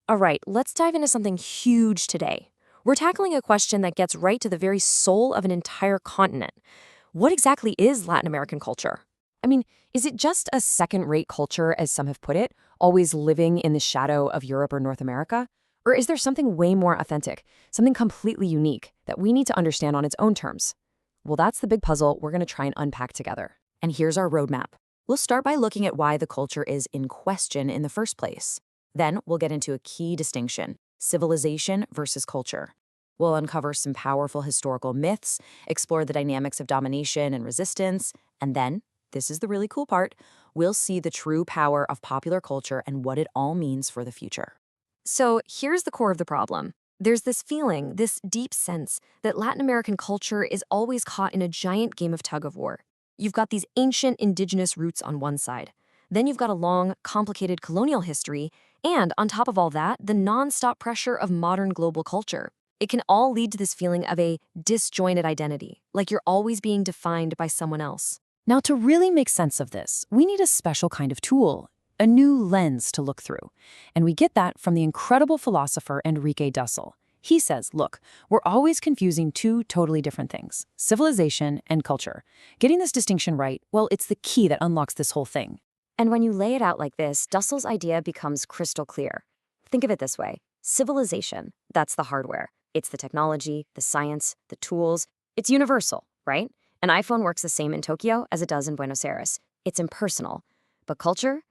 All right, let's dive into something huge today. We're tackling a question that gets right to the very soul of an entire continent. What exactly is Latin American culture? I mean, is it just a second-rate culture, as some have put it, always living in the shadow of Europe or North America? Or is there something way more authentic, something completely unique that we need to understand on its own terms? Well, that's the big puzzle we're going to try and unpack together. And here's our roadmap. We'll start by looking at why the culture is in question in the first place. Then we'll get into a key distinction: civilization versus culture. We'll uncover some powerful historical myths, explore the dynamics of domination and resistance, and then, this is the really cool part, we'll see the true power of popular culture and what it all means for the future. So here's the core of the problem. There's this feeling, this deep sense, that Latin American culture is always caught in a giant game of tug of war. You've got these ancient indigenous roots on one side. Then you've got a long, complicated colonial history, and on top of all that, the nonstop pressure of modern global culture. It can all lead to this feeling of a disjointed identity, like you're always being defined by someone else. Now, to really make sense of this, we need a special kind of tool, a new lens to look through. And we get that from the incredible philosopher Enrique Dussel. He says, look, we're always confusing two totally different things: civilization and culture. Getting this distinction right, well, it's the key that unlocks this whole thing. And when you lay it out like this, Dussel's idea becomes crystal clear. Think of it this way. Civilization, that's the hardware. It's the technology, the science, the tools. It's universal, right? An iPhone works the same in Tokyo as it does in Buenos Aires. It's impersonal. But culture?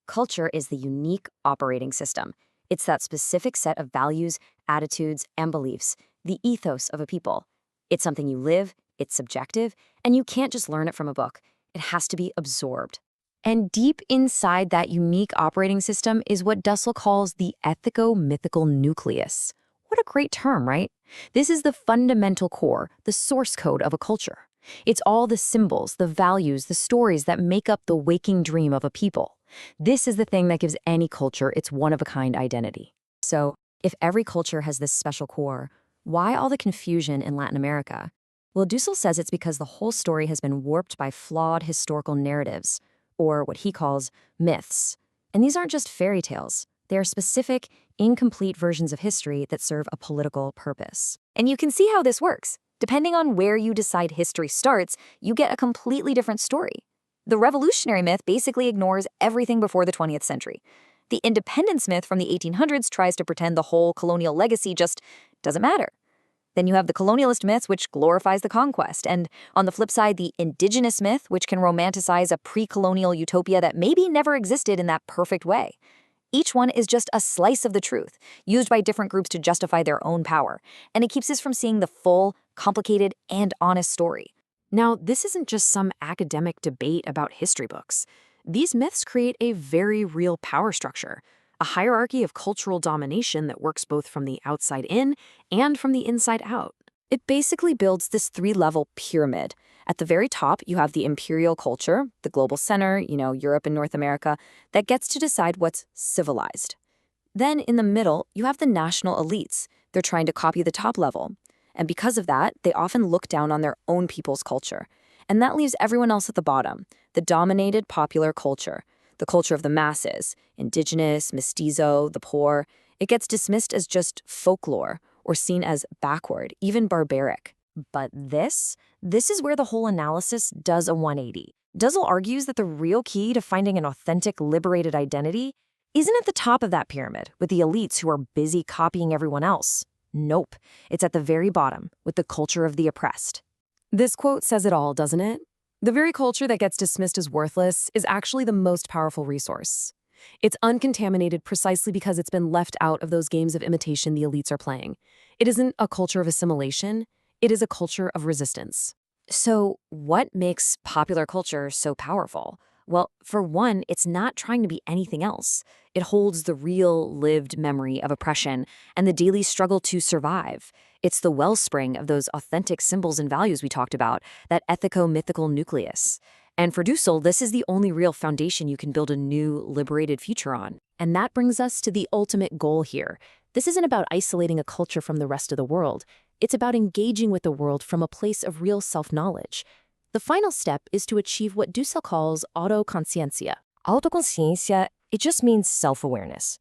Culture is the unique operating system. It's that specific set of values, attitudes, and beliefs, the ethos of a people. It's something you live, it's subjective, and you can't just learn it from a book. It has to be absorbed. And deep inside that unique operating system is what Dussel calls the ethico-mythical nucleus. What a great term, right? This is the fundamental core, the source code of a culture. It's all the symbols, the values, the stories that make up the waking dream of a people. This is the thing that gives any culture its one-of-a-kind identity. So, if every culture has this special core, why all the confusion in Latin America? Well, Dussel says it's because the whole story has been warped by flawed historical narratives, or what he calls myths. And these aren't just fairy tales. They are specific, incomplete versions of history that serve a political purpose. And you can see how this works. Depending on where you decide history starts, you get a completely different story. The revolutionary myth basically ignores everything before the 20th century. The independence myth from the 1800s tries to pretend the whole colonial legacy just doesn't matter. Then you have the colonialist myth, which glorifies the conquest, and on the flip side, the indigenous myth, which can romanticize a pre-colonial utopia that maybe never existed in that perfect way. Each one is just a slice of the truth, used by different groups to justify their own power, and it keeps us from seeing the full, complicated, and honest story. Now, this isn't just some academic debate about history books. These myths create a very real power structure, a hierarchy of cultural domination that works both from the outside in and from the inside out. It basically builds this three-level pyramid. At the very top, you have the imperial culture, the global center, Europe and North America, that gets to decide what's civilized. Then in the middle, you have the national elites. They're trying to copy the top level. And because of that, they often look down on their own people's culture. And that leaves everyone else at the bottom, the dominated popular culture, the culture of the masses, indigenous, mestizo, the poor. It gets dismissed as just folklore or seen as backward, even barbaric. But this is where the whole analysis does a 180. Dussel argues that the real key to finding an authentic, liberated identity isn't at the top of that pyramid with the elites who are busy copying everyone else. Nope, it's at the very bottom with the culture of the oppressed. This quote says it all, doesn't it? The very culture that gets dismissed as worthless is actually the most powerful resource. It's uncontaminated precisely because it's been left out of those games of imitation the elites are playing. It isn't a culture of assimilation, it is a culture of resistance. So, what makes popular culture so powerful? Well, for one, it's not trying to be anything else. It holds the real, lived memory of oppression and the daily struggle to survive. It's the wellspring of those authentic symbols and values we talked about, that ethico-mythical nucleus. And for Dussel, this is the only real foundation you can build a new, liberated future on. And that brings us to the ultimate goal here. This isn't about isolating a culture from the rest of the world. It's about engaging with the world from a place of real self-knowledge. The final step is to achieve what Dussel calls autoconsciencia. Autoconsciencia, it just means self-awareness.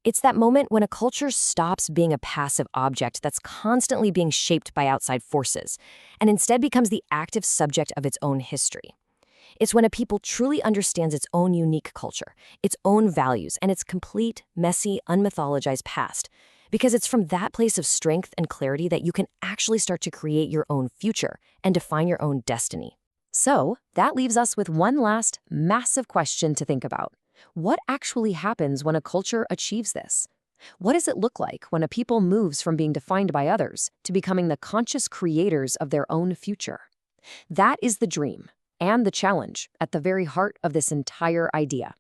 It's that moment when a culture stops being a passive object that's constantly being shaped by outside forces and instead becomes the active subject of its own history. It's when a people truly understands its own unique culture, its own values, and its complete, messy, unmythologized past. Because it's from that place of strength and clarity that you can actually start to create your own future and define your own destiny. So, that leaves us with one last massive question to think about. What actually happens when a culture achieves this? What does it look like when a people moves from being defined by others to becoming the conscious creators of their own future? That is the dream and the challenge at the very heart of this entire idea.